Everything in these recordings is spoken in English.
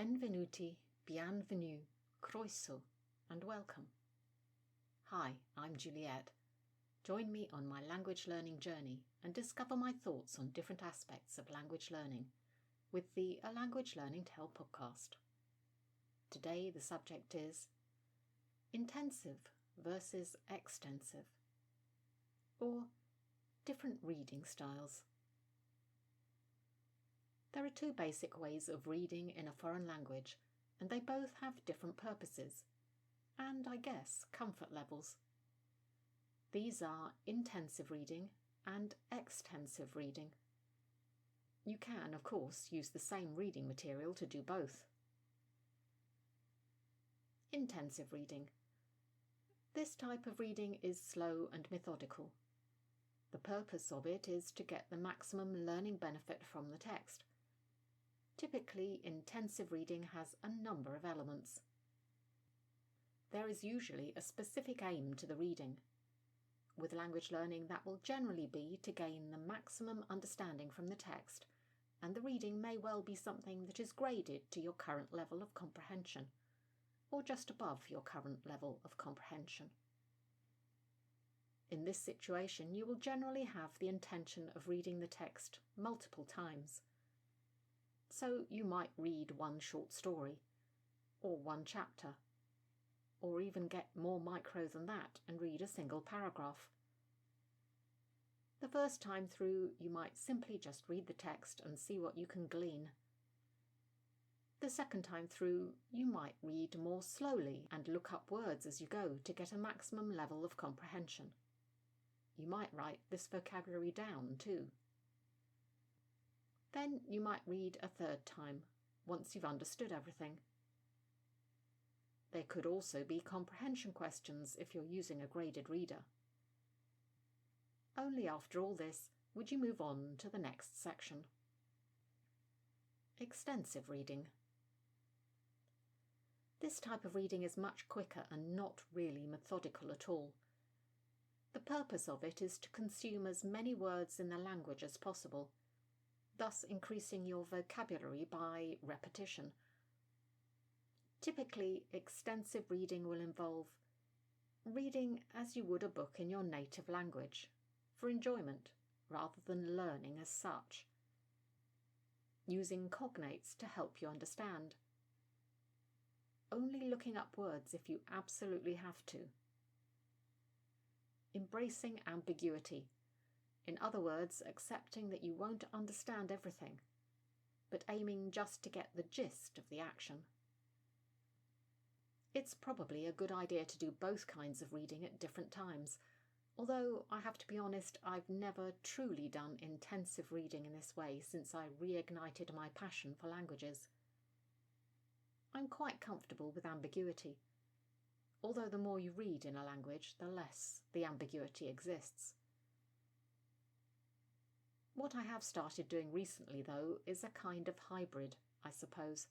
Benvenuti, bienvenue, croeso, and welcome. Hi, I'm Juliet. Join me on my language learning journey and discover my thoughts on different aspects of language learning with the A Language Learning Tale podcast. Today the subject is intensive versus extensive, or different reading styles. There are two basic ways of reading in a foreign language, and they both have different purposes, and I guess comfort levels. These are intensive reading and extensive reading. You can, of course, use the same reading material to do both. Intensive reading. This type of reading is slow and methodical. The purpose of it is to get the maximum learning benefit from the text. Typically, intensive reading has a number of elements. There is usually a specific aim to the reading. With language learning, that will generally be to gain the maximum understanding from the text, and the reading may well be something that is graded to your current level of comprehension, or just above your current level of comprehension. In this situation, you will generally have the intention of reading the text multiple times. So you might read one short story, or one chapter, or even get more micro than that and read a single paragraph. The first time through, you might simply just read the text and see what you can glean. The second time through, you might read more slowly and look up words as you go to get a maximum level of comprehension. You might write this vocabulary down too. Then you might read a third time, once you've understood everything. There could also be comprehension questions if you're using a graded reader. Only after all this would you move on to the next section. Extensive reading. This type of reading is much quicker and not really methodical at all. The purpose of it is to consume as many words in the language as possible, thus increasing your vocabulary by repetition. Typically, extensive reading will involve reading as you would a book in your native language, for enjoyment rather than learning as such. Using cognates to help you understand. Only looking up words if you absolutely have to. Embracing ambiguity. In other words, accepting that you won't understand everything, but aiming just to get the gist of the action. It's probably a good idea to do both kinds of reading at different times, although I have to be honest, I've never truly done intensive reading in this way since I reignited my passion for languages. I'm quite comfortable with ambiguity, although the more you read in a language, the less the ambiguity exists. What I have started doing recently, though, is a kind of hybrid, I suppose.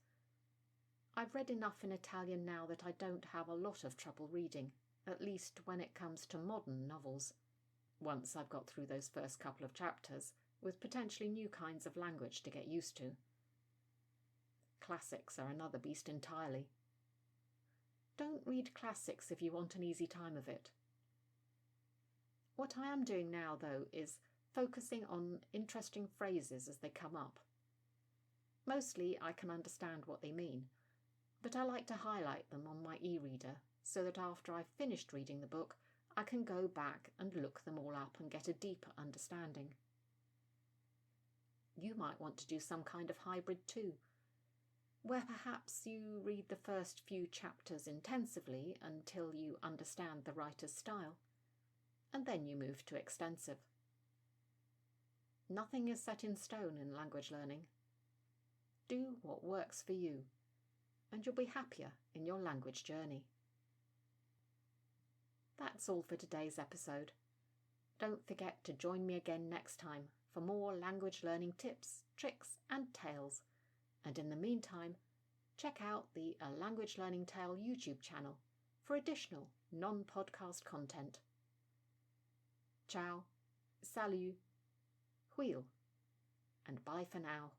I've read enough in Italian now that I don't have a lot of trouble reading, at least when it comes to modern novels, once I've got through those first couple of chapters, with potentially new kinds of language to get used to. Classics are another beast entirely. Don't read classics if you want an easy time of it. What I am doing now, though, is focusing on interesting phrases as they come up. Mostly I can understand what they mean, but I like to highlight them on my e-reader so that after I've finished reading the book, I can go back and look them all up and get a deeper understanding. You might want to do some kind of hybrid too, where perhaps you read the first few chapters intensively until you understand the writer's style, and then you move to extensive. Nothing is set in stone in language learning. Do what works for you, and you'll be happier in your language journey. That's all for today's episode. Don't forget to join me again next time for more language learning tips, tricks, and tales. And in the meantime, check out the A Language Learning Tale YouTube channel for additional non-podcast content. Ciao, salut, wheel, and bye for now.